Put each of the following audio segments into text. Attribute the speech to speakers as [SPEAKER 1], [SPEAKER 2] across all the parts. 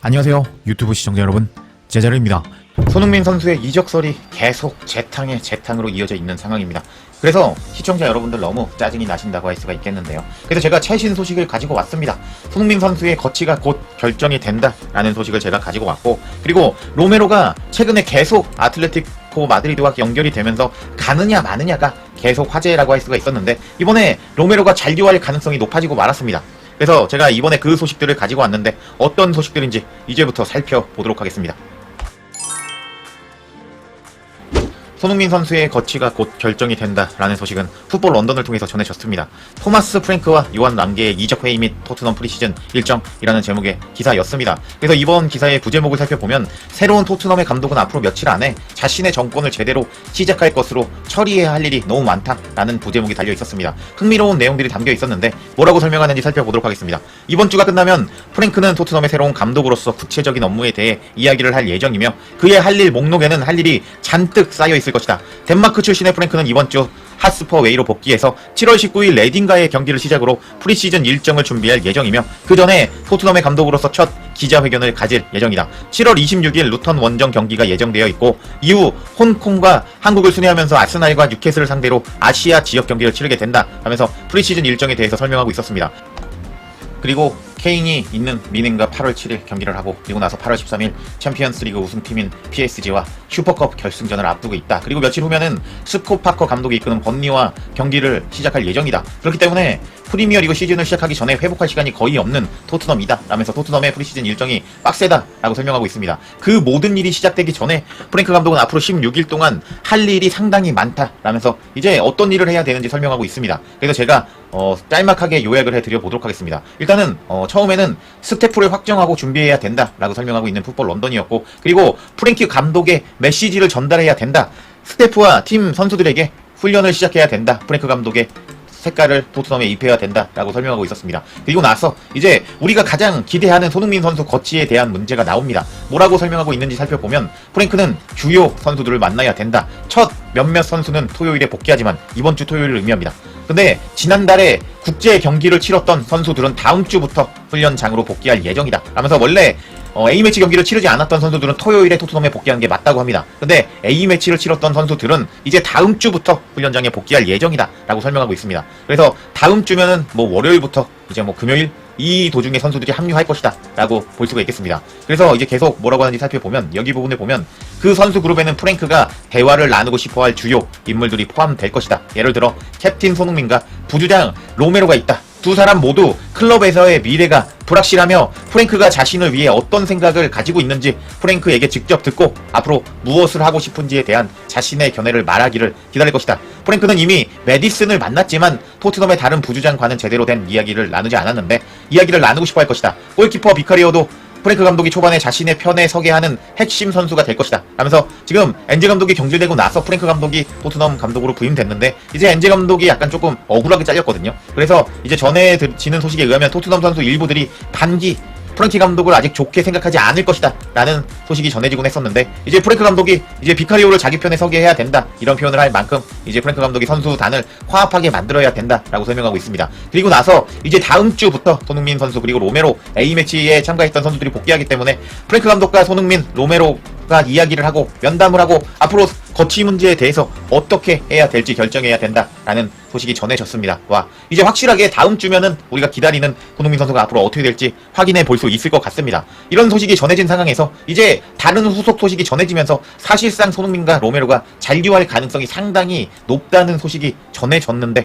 [SPEAKER 1] 안녕하세요 유튜브 시청자 여러분, 제자르입니다. 손흥민 선수의 이적설이 계속 재탕에 재탕으로 이어져 있는 상황입니다. 그래서 시청자 여러분들 너무 짜증이 나신다고 할 수가 있겠는데요. 그래서 제가 최신 소식을 가지고 왔습니다. 손흥민 선수의 거치가 곧 결정이 된다라는 소식을 제가 가지고 왔고, 그리고 로메로가 최근에 계속 아틀레티코 마드리드와 연결이 되면서 가느냐 마느냐가 계속 화제라고 할 수가 있었는데, 이번에 로메로가 잔류할 가능성이 높아지고 말았습니다. 그래서 제가 이번에 그 소식들을 가지고 왔는데 어떤 소식들인지 이제부터 살펴보도록 하겠습니다. 손흥민 선수의 거치가 곧 결정이 된다라는 소식은 풋볼 런던을 통해서 전해졌습니다. 토마스 프랭크와 요한 랑게의 이적 회의 및 토트넘 프리시즌 일정이라는 제목의 기사였습니다. 그래서 이번 기사의 부제목을 살펴보면 새로운 토트넘의 감독은 앞으로 며칠 안에 자신의 정권을 제대로 시작할 것으로 처리해야 할 일이 너무 많다라는 부제목이 달려 있었습니다. 흥미로운 내용들이 담겨 있었는데 뭐라고 설명하는지 살펴보도록 하겠습니다. 이번 주가 끝나면 프랭크는 토트넘의 새로운 감독으로서 구체적인 업무에 대해 이야기를 할 예정이며, 그의 할 일 목록에는 할 일이 잔뜩 쌓여 있을 것이다. 덴마크 출신의 프랭크는 이번 주 핫스퍼 웨이로 복귀해서 7월 19일 레딩가의 경기를 시작으로 프리시즌 일정을 준비할 예정이며, 그 전에 토트넘의 감독으로서 첫 기자회견을 가질 예정이다. 7월 26일 루턴 원정 경기가 예정되어 있고, 이후 홍콩과 한국을 순회하면서 아스날과 뉴캐슬을 상대로 아시아 지역 경기를 치르게 된다 하면서 프리시즌 일정에 대해서 설명하고 있었습니다. 그리고 케인이 있는 미넨과 8월 7일 경기를 하고, 그리고 나서 8월 13일 챔피언스리그 우승팀인 PSG와 슈퍼컵 결승전을 앞두고 있다. 그리고 며칠 후면은 스콧 파커 감독이 이끄는 번리와 경기를 시작할 예정이다. 그렇기 때문에 프리미어리그 시즌을 시작하기 전에 회복할 시간이 거의 없는 토트넘이다 라면서 토트넘의 프리시즌 일정이 빡세다라고 설명하고 있습니다. 그 모든 일이 시작되기 전에 프랭크 감독은 앞으로 16일 동안 할 일이 상당히 많다 라면서 이제 어떤 일을 해야 되는지 설명하고 있습니다. 그래서 제가 짤막하게 요약을 해드려 보도록 하겠습니다. 일단은 처음에는 스태프를 확정하고 준비해야 된다라고 설명하고 있는 풋볼 런던이었고, 그리고 프랭키 감독의 메시지를 전달해야 된다. 스태프와 팀 선수들에게 훈련을 시작해야 된다. 프랭크 감독의 색깔을 토트넘에 입혀야 된다라고 설명하고 있었습니다. 그리고 나서 이제 우리가 가장 기대하는 손흥민 선수 거치에 대한 문제가 나옵니다. 뭐라고 설명하고 있는지 살펴보면, 프랭크는 주요 선수들을 만나야 된다. 첫 몇몇 선수는 토요일에 복귀하지만 이번 주 토요일을 의미합니다. 근데 지난달에 국제 경기를 치렀던 선수들은 다음 주부터 훈련장으로 복귀할 예정이다 하면서, 원래 A매치 경기를 치르지 않았던 선수들은 토요일에 토트넘에 복귀하는 게 맞다고 합니다. 근데 A매치를 치렀던 선수들은 이제 다음 주부터 훈련장에 복귀할 예정이다 라고 설명하고 있습니다. 그래서 다음 주면은 월요일부터 이제 금요일 이 도중에 선수들이 합류할 것이다 라고 볼 수가 있겠습니다. 그래서 이제 계속 뭐라고 하는지 살펴보면, 여기 부분을 보면 그 선수 그룹에는 프랭크가 대화를 나누고 싶어할 주요 인물들이 포함될 것이다. 예를 들어 캡틴 손흥민과 부주장 로메로가 있다. 두 사람 모두 클럽에서의 미래가 불확실하며 프랭크가 자신을 위해 어떤 생각을 가지고 있는지 프랭크에게 직접 듣고 앞으로 무엇을 하고 싶은지에 대한 자신의 견해를 말하기를 기다릴 것이다. 프랭크는 이미 메디슨을 만났지만 토트넘의 다른 부주장과는 제대로 된 이야기를 나누지 않았는데 이야기를 나누고 싶어 할 것이다. 골키퍼 비카리오도 프랭크 감독이 초반에 자신의 편에 서게 하는 핵심 선수가 될 것이다 하면서, 지금 엔제 감독이 경질되고 나서 프랭크 감독이 토트넘 감독으로 부임됐는데 이제 엔제 감독이 약간 조금 억울하게 잘렸거든요. 그래서 이제 전해지는 소식에 의하면 토트넘 선수 일부들이 반기 프랭키 감독을 아직 좋게 생각하지 않을 것이다 라는 소식이 전해지곤 했었는데, 이제 프랭크 감독이 이제 비카리오를 자기 편에 서게 해야 된다 이런 표현을 할 만큼 이제 프랭크 감독이 선수단을 화합하게 만들어야 된다 라고 설명하고 있습니다. 그리고 나서 이제 다음 주부터 손흥민 선수 그리고 로메로 A매치에 참가했던 선수들이 복귀하기 때문에 프랭크 감독과 손흥민, 로메로가 이야기를 하고 면담을 하고 앞으로 거치 문제에 대해서 어떻게 해야 될지 결정해야 된다라는 소식이 전해졌습니다. 와, 이제 확실하게 다음 주면은 우리가 기다리는 손흥민 선수가 앞으로 어떻게 될지 확인해 볼 수 있을 것 같습니다. 이런 소식이 전해진 상황에서 이제 다른 후속 소식이 전해지면서 사실상 손흥민과 로메로가 잔류할 가능성이 상당히 높다는 소식이 전해졌는데,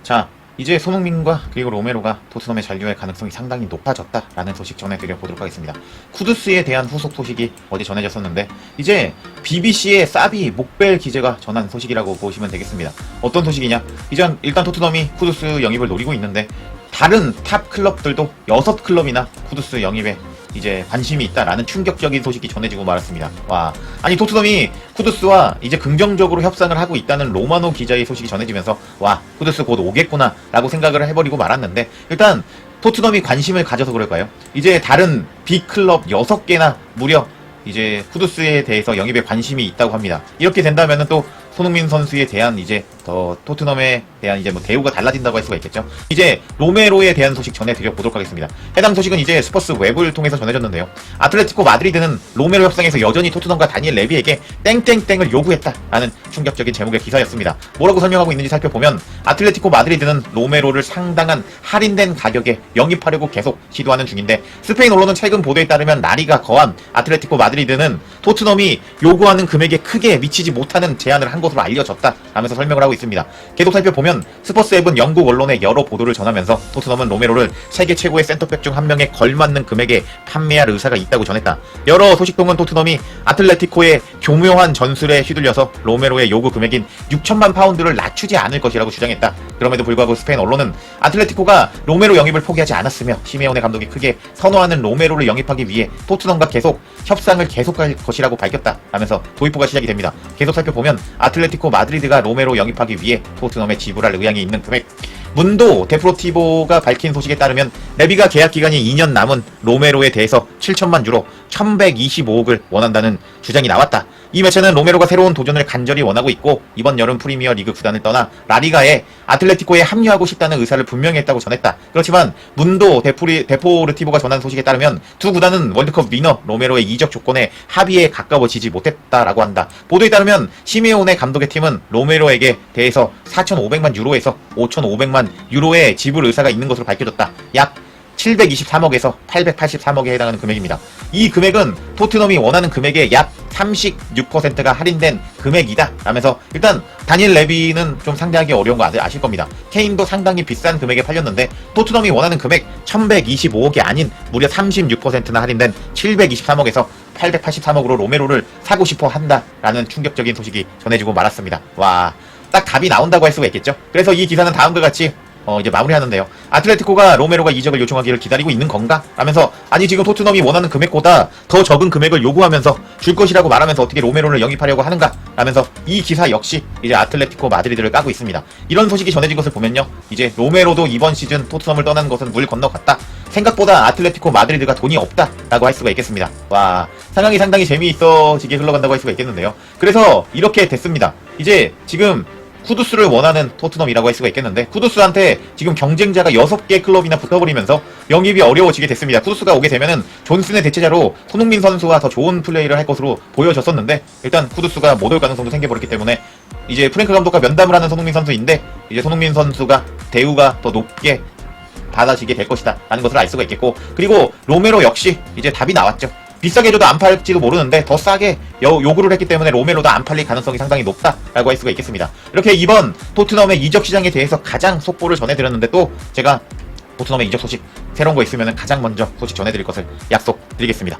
[SPEAKER 1] 자, 이제 손흥민과 그리고 로메로가 토트넘에 잔류할 가능성이 상당히 높아졌다라는 소식 전해드려 보도록 하겠습니다. 쿠두스에 대한 후속 소식이 어제 전해졌었는데, 이제 BBC의 사비 목벨 기자가 전한 소식이라고 보시면 되겠습니다. 어떤 소식이냐? 일단 토트넘이 쿠두스 영입을 노리고 있는데 다른 탑 클럽들도 6클럽이나 쿠두스 영입에 이제 관심이 있다라는 충격적인 소식이 전해지고 말았습니다. 와, 아니 토트넘이 쿠두스와 이제 긍정적으로 협상을 하고 있다는 로마노 기자의 소식이 전해지면서 와, 쿠두스 곧 오겠구나 라고 생각을 해버리고 말았는데, 일단 토트넘이 관심을 가져서 그럴까요? 이제 다른 빅클럽 6개나 무려 이제 쿠두스에 대해서 영입에 관심이 있다고 합니다. 이렇게 된다면은 또 손흥민 선수에 대한 이제 토트넘에 대한 이제 뭐 대우가 달라진다고 할 수가 있겠죠. 이제 로메로에 대한 소식 전해드려 보도록 하겠습니다. 해당 소식은 이제 스퍼스 웹을 통해서 전해졌는데요. 아틀레티코 마드리드는 로메로 협상에서 여전히 토트넘과 다니엘 레비에게 땡땡땡을 요구했다라는 충격적인 제목의 기사였습니다. 뭐라고 설명하고 있는지 살펴보면 아틀레티코 마드리드는 로메로를 상당한 할인된 가격에 영입하려고 계속 시도하는 중인데, 스페인 언론은 최근 보도에 따르면 라리가 거한 아틀레티코 마드리드는 토트넘이 요구하는 금액에 크게 미치지 못하는 제안을 한 것으로 알려졌다 라면서 설명을 하고 있습니다. 계속 살펴보면 스퍼스 앱은 영국 언론의 여러 보도를 전하면서 토트넘은 로메로를 세계 최고의 센터백 중 한 명에 걸맞는 금액에 판매할 의사가 있다고 전했다. 여러 소식통은 토트넘이 아틀레티코의 교묘한 전술에 휘둘려서 로메로의 요구 금액인 6천만 파운드를 낮추지 않을 것이라고 주장했다. 그럼에도 불구하고 스페인 언론은 아틀레티코가 로메로 영입을 포기하지 않았으며 시메오네 감독이 크게 선호하는 로메로를 영입하기 위해 토트넘과 계속 협상을 계속할 것이라고 밝혔다 라면서 도입부가 시작이 됩니다. 계속 살펴보면 아틀레티코 마드리드가 로메로 영입하기 위해 토트넘에 지불할 의향이 있는 금액, 문도 데프로티보가 밝힌 소식에 따르면 레비가 계약 기간이 2년 남은 로메로에 대해서 7천만 유로 1125억을 원한다는 주장이 나왔다. 이 매체는 로메로가 새로운 도전을 간절히 원하고 있고 이번 여름 프리미어 리그 구단을 떠나 라리가에 아틀레티코에 합류하고 싶다는 의사를 분명히 했다고 전했다. 그렇지만 문도 데포르티보가 전한 소식에 따르면 두 구단은 월드컵 위너 로메로의 이적 조건에 합의에 가까워지지 못했다라고 한다. 보도에 따르면 시메오네 감독의 팀은 로메로에게 대해서 4,500만 유로에서 5,500만 유로의 지불 의사가 있는 것으로 밝혀졌다. 약 723억에서 883억에 해당하는 금액입니다. 이 금액은 토트넘이 원하는 금액의 약 36%가 할인된 금액이다 라면서, 일단 다니엘 레비는 좀 상대하기 어려운 거 아실 겁니다. 케인도 상당히 비싼 금액에 팔렸는데 토트넘이 원하는 금액 1125억이 아닌 무려 36%나 할인된 723억에서 883억으로 로메로를 사고 싶어 한다라는 충격적인 소식이 전해지고 말았습니다. 와, 딱 답이 나온다고 할 수가 있겠죠. 그래서 이 기사는 다음과 같이 이제 마무리하는데요. 아틀레티코가 로메로가 이적을 요청하기를 기다리고 있는 건가? 라면서, 아니 지금 토트넘이 원하는 금액보다 더 적은 금액을 요구하면서 줄 것이라고 말하면서 어떻게 로메로를 영입하려고 하는가? 라면서 이 기사 역시 이제 아틀레티코 마드리드를 까고 있습니다. 이런 소식이 전해진 것을 보면요, 이제 로메로도 이번 시즌 토트넘을 떠나는 것은 물 건너갔다. 생각보다 아틀레티코 마드리드가 돈이 없다라고 할 수가 있겠습니다. 와, 상당히 재미있어지게 흘러간다고 할 수가 있겠는데요. 그래서 이렇게 됐습니다. 이제 지금 쿠두스를 원하는 토트넘이라고 할 수가 있겠는데, 쿠두스한테 지금 경쟁자가 6개 클럽이나 붙어버리면서 영입이 어려워지게 됐습니다. 쿠두스가 오게 되면은 존슨의 대체자로 손흥민 선수와 더 좋은 플레이를 할 것으로 보여졌었는데, 일단 쿠두스가 못 올 가능성도 생겨버렸기 때문에 이제 프랭크 감독과 면담을 하는 손흥민 선수인데, 이제 손흥민 선수가 대우가 더 높게 받아지게 될 것이다 라는 것을 알 수가 있겠고, 그리고 로메로 역시 이제 답이 나왔죠. 비싸게 줘도 안 팔지도 모르는데 더 싸게 요구를 했기 때문에 로메로도 안 팔릴 가능성이 상당히 높다라고 할 수가 있겠습니다. 이렇게 이번 토트넘의 이적 시장에 대해서 가장 속보를 전해드렸는데, 또 제가 토트넘의 이적 소식 새로운 거 있으면 가장 먼저 소식 전해드릴 것을 약속드리겠습니다.